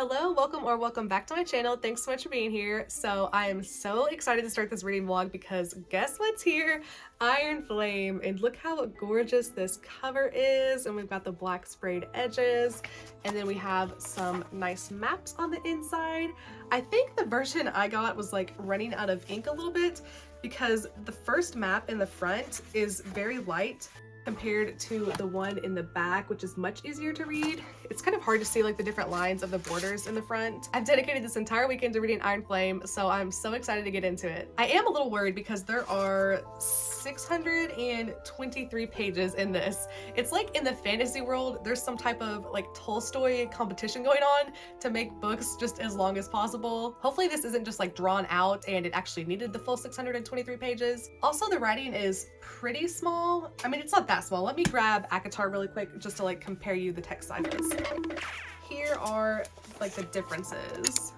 Hello, welcome back to my channel. Thanks so much for being here. So I am so excited to start this reading vlog because guess what's here? Iron Flame. And look how gorgeous this cover is. And we've got the black sprayed edges. And then we have some nice maps on the inside. I think the version I got was like running out of ink a little bit because the first map in the front is very light compared to the one in the back, which is much easier to read. It's kind of hard to see like the different lines of the borders in the front. I've dedicated this entire weekend to reading Iron Flame, so I'm so excited to get into it. I am a little worried because there are 623 pages in this. It's like in the fantasy world, there's some type of like Tolstoy competition going on to make books just as long as possible. Hopefully this isn't just like drawn out and it actually needed the full 623 pages. Also, the writing is pretty small. I mean, it's not that small. Let me grab ACOTAR really quick just to like compare you the text sizes. Here are like the differences.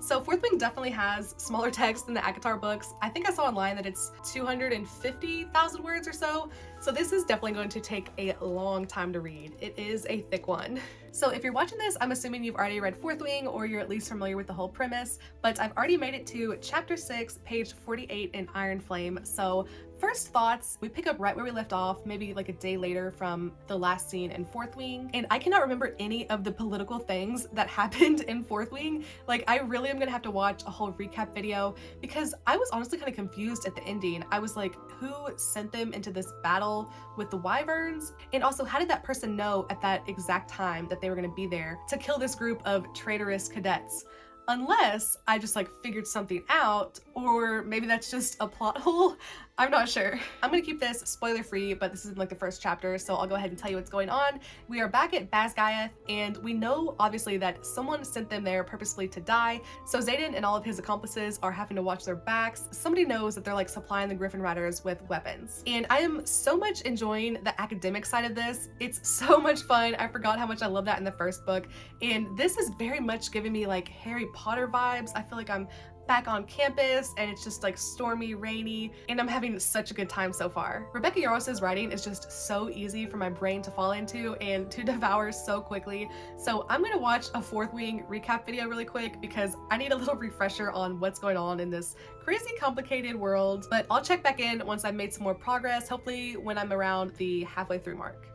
So Fourth Wing definitely has smaller text than the ACOTAR books. I think I saw online that it's 250,000 words or so. So this is definitely going to take a long time to read. It is a thick one. So if you're watching this, I'm assuming you've already read Fourth Wing or you're at least familiar with the whole premise, but I've already made it to chapter 6, page 48 in Iron Flame. So first thoughts, we pick up right where we left off, maybe like a day later from the last scene in Fourth Wing. And I cannot remember any of the political things that happened in Fourth Wing. Like, I really am gonna have to watch a whole recap video because I was honestly kind of confused at the ending. I was like, who sent them into this battle with the wyverns? And also, how did that person know at that exact time that they were gonna be there to kill this group of traitorous cadets? Unless I just like figured something out, or maybe that's just a plot hole. I'm not sure. I'm gonna keep this spoiler free, but this is like the first chapter, so I'll go ahead and tell you what's going on. We are back at Basgiath, and we know obviously that someone sent them there purposefully to die. So Xaden and all of his accomplices are having to watch their backs. Somebody knows that they're like supplying the Griffin Riders with weapons. And I am so much enjoying the academic side of this. It's so much fun. I forgot how much I loved that in the first book. And this is very much giving me like Harry Potter vibes. I feel like I'm back on campus and it's just like stormy, rainy, and I'm having such a good time so far. Rebecca Yaros's writing is just so easy for my brain to fall into and to devour so quickly. So I'm gonna watch a Fourth Wing recap video really quick because I need a little refresher on what's going on in this crazy complicated world. But I'll check back in once I've made some more progress, hopefully when I'm around the halfway through mark.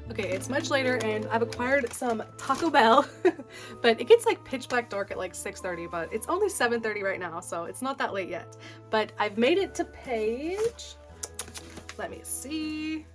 Okay, it's much later and I've acquired some Taco Bell, but it gets like pitch black dark at like 6:30, but it's only 7:30 right now, so it's not that late yet. But I've made it to page, let me see.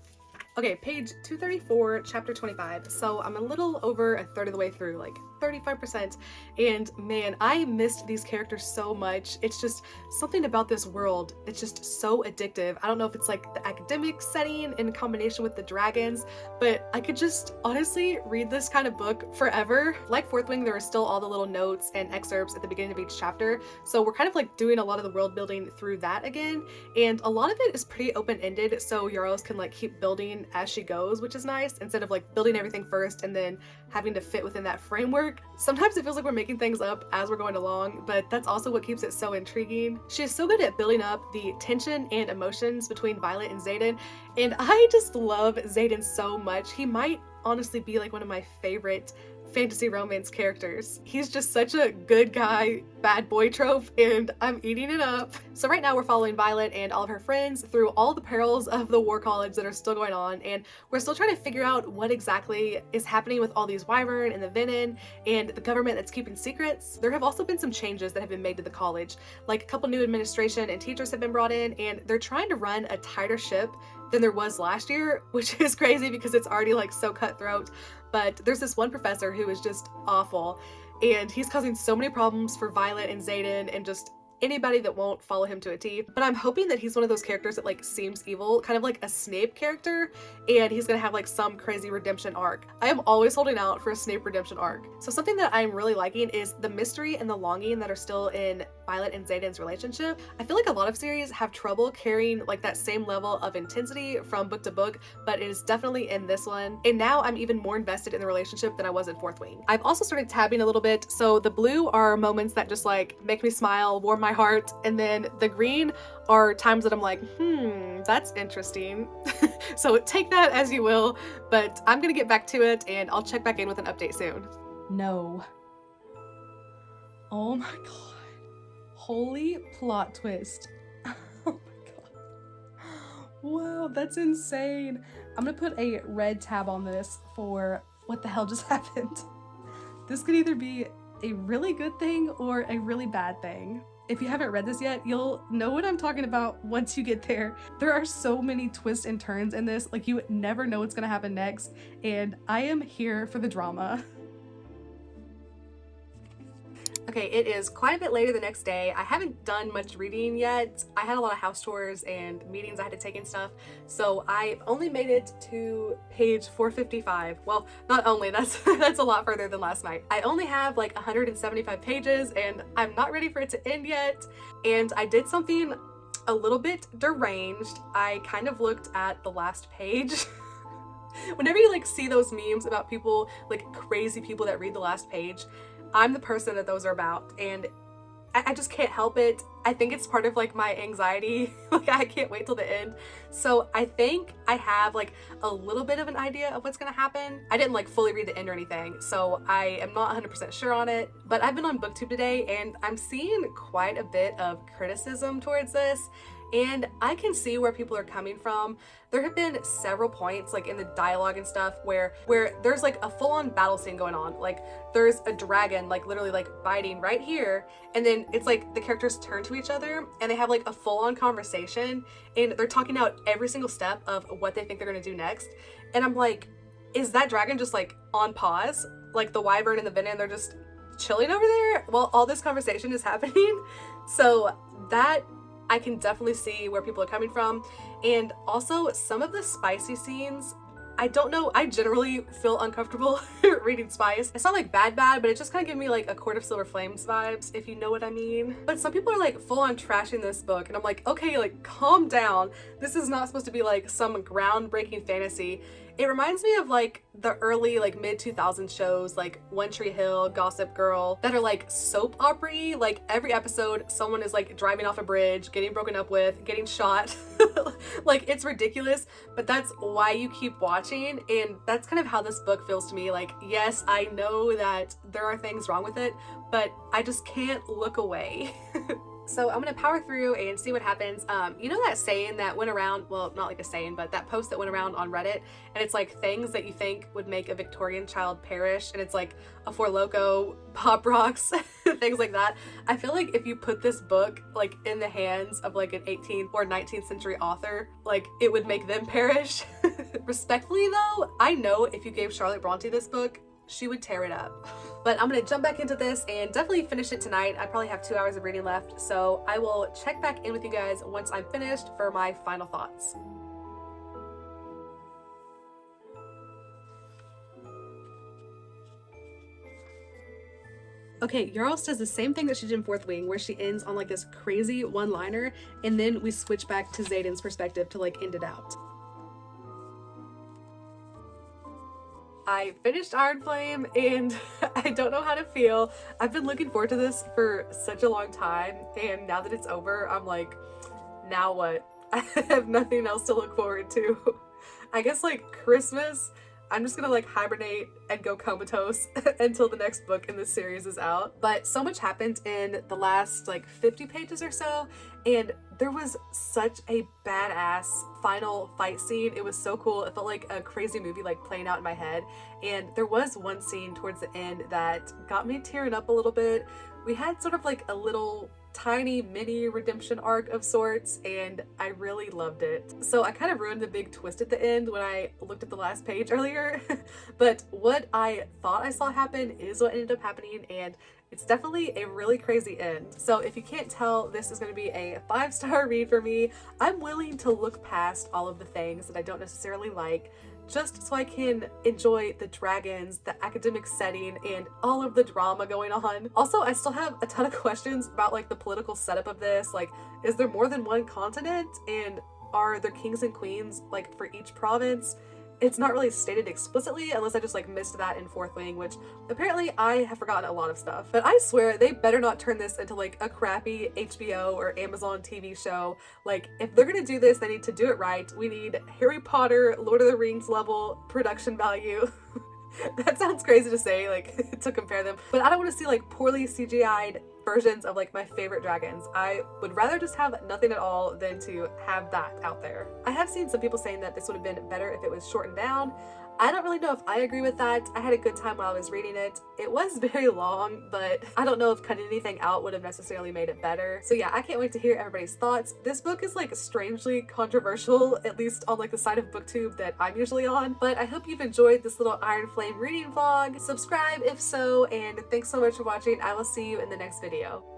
Okay, page 234, chapter 25. So I'm a little over a third of the way through, like 35%. And man, I missed these characters so much. It's just something about this world. It's just so addictive. I don't know if it's like the academic setting in combination with the dragons, but I could just honestly read this kind of book forever. Like Fourth Wing, there are still all the little notes and excerpts at the beginning of each chapter. So we're kind of like doing a lot of the world building through that again. And a lot of it is pretty open-ended. So Yaros can like keep building as she goes, which is nice, instead of like building everything first and then having to fit within that framework. Sometimes it feels like we're making things up as we're going along, but that's also what keeps it so intriguing. She is so good at building up the tension and emotions between Violet and Xaden, and I just love Xaden so much. He might honestly be like one of my favorite fantasy romance characters. He's just such a good guy, bad boy trope, and I'm eating it up. So right now we're following Violet and all of her friends through all the perils of the war college that are still going on, and we're still trying to figure out what exactly is happening with all these wyvern and the venom and the government that's keeping secrets. There have also been some changes that have been made to the college, like a couple new administration and teachers have been brought in, and they're trying to run a tighter ship than there was last year, which is crazy because it's already like so cutthroat. But there's this one professor who is just awful, and he's causing so many problems for Violet and Xaden and just anybody that won't follow him to a T. But I'm hoping that he's one of those characters that like seems evil, kind of like a Snape character, and he's gonna have like some crazy redemption arc. I am always holding out for a Snape redemption arc. So something that I'm really liking is the mystery and the longing that are still in Violet and Xaden's relationship. I feel like a lot of series have trouble carrying like that same level of intensity from book to book, but it is definitely in this one. And now I'm even more invested in the relationship than I was in Fourth Wing. I've also started tabbing a little bit, so the blue are moments that just like make me smile, warm my heart, and then the green are times that I'm like, that's interesting. So take that as you will, but I'm gonna get back to it and I'll check back in with an update soon. No. Oh my god. Holy plot twist. Oh my god. Wow, that's insane. I'm gonna put a red tab on this for what the hell just happened. This could either be a really good thing or a really bad thing. If you haven't read this yet, you'll know what I'm talking about once you get there. There are so many twists and turns in this, like you never know what's gonna happen next, and I am here for the drama. Okay, it is quite a bit later the next day. I haven't done much reading yet. I had a lot of house chores and meetings I had to take and stuff, so I've only made it to page 455. Well, not only, that's a lot further than last night. I only have like 175 pages and I'm not ready for it to end yet. And I did something a little bit deranged. I kind of looked at the last page. Whenever you like see those memes about people, like crazy people that read the last page, I'm the person that those are about, and I just can't help it. I think it's part of like my anxiety. Like I can't wait till the end. So I think I have like a little bit of an idea of what's gonna happen. I didn't like fully read the end or anything, so I am not 100% sure on it, but I've been on BookTube today and I'm seeing quite a bit of criticism towards this. And I can see where people are coming from. There have been several points like in the dialogue and stuff where there's like a full-on battle scene going on. Like there's a dragon like literally like biting right here, and then it's like the characters turn to each other and they have like a full-on conversation and they're talking out every single step of what they think they're gonna do next. And I'm like, is that dragon just like on pause? Like the wyvern and the venom, they're just chilling over there while all this conversation is happening? So that I can definitely see where people are coming from. And also some of the spicy scenes, I don't know, I generally feel uncomfortable reading spice. It's not like bad, but it just kind of gives me like a Court of Silver Flames vibes, if you know what I mean. But some people are like full on trashing this book and I'm like, okay, like calm down. This is not supposed to be like some groundbreaking fantasy. It reminds me of like the early like mid 2000s shows like One Tree Hill, Gossip Girl, that are like soap opera-y. Like every episode someone is like driving off a bridge, getting broken up with, getting shot. Like it's ridiculous, but that's why you keep watching, and that's kind of how this book feels to me. Like yes, I know that there are things wrong with it, but I just can't look away. So I'm gonna power through and see what happens. You know that saying that went around, well, not like a saying, but that post that went around on Reddit, and it's like things that you think would make a Victorian child perish, and it's like a Four Loko, Pop Rocks, things like that. I feel like if you put this book like in the hands of like an 18th or 19th century author, like it would make them perish. Respectfully though, I know if you gave Charlotte Bronte this book, she would tear it up. But I'm gonna jump back into this and definitely finish it tonight. I probably have 2 hours of reading left, so I will check back in with you guys once I'm finished for my final thoughts. Okay, Yarls does the same thing that she did in Fourth Wing, where she ends on like this crazy one-liner, and then we switch back to Xaden's perspective to like end it out. I finished Iron Flame and I don't know how to feel. I've been looking forward to this for such a long time, and now that it's over, I'm like, now what? I have nothing else to look forward to. I guess like Christmas, I'm just gonna like hibernate and go comatose until the next book in this series is out. But so much happened in the last like 50 pages or so, and there was such a badass final fight scene. It was so cool. It felt like a crazy movie like playing out in my head. And there was one scene towards the end that got me tearing up a little bit. We had sort of like a little tiny mini redemption arc of sorts, and I really loved it. So I kind of ruined the big twist at the end when I looked at the last page earlier, but what I thought I saw happen is what ended up happening, and it's definitely a really crazy end. So if you can't tell, this is going to be a 5-star read for me. I'm willing to look past all of the things that I don't necessarily like just so I can enjoy the dragons, the academic setting, and all of the drama going on. Also, I still have a ton of questions about like the political setup of this. Like, is there more than one continent? And are there kings and queens like for each province? It's not really stated explicitly unless I just like missed that in Fourth Wing, which apparently I have forgotten a lot of stuff. But I swear they better not turn this into like a crappy HBO or Amazon TV show. Like, if they're gonna do this, they need to do it right. We need Harry Potter, Lord of the Rings level production value. That sounds crazy to say, like, to compare them, but I don't want to see like poorly CGI'd versions of like my favorite dragons. I would rather just have nothing at all than to have that out there. I have seen some people saying that this would have been better if it was shortened down. I don't really know if I agree with that. I had a good time while I was reading it. It was very long, but I don't know if cutting anything out would have necessarily made it better. So yeah, I can't wait to hear everybody's thoughts. This book is like strangely controversial, at least on like the side of BookTube that I'm usually on, but I hope you've enjoyed this little Iron Flame reading vlog. Subscribe if so, and thanks so much for watching. I will see you in the next video.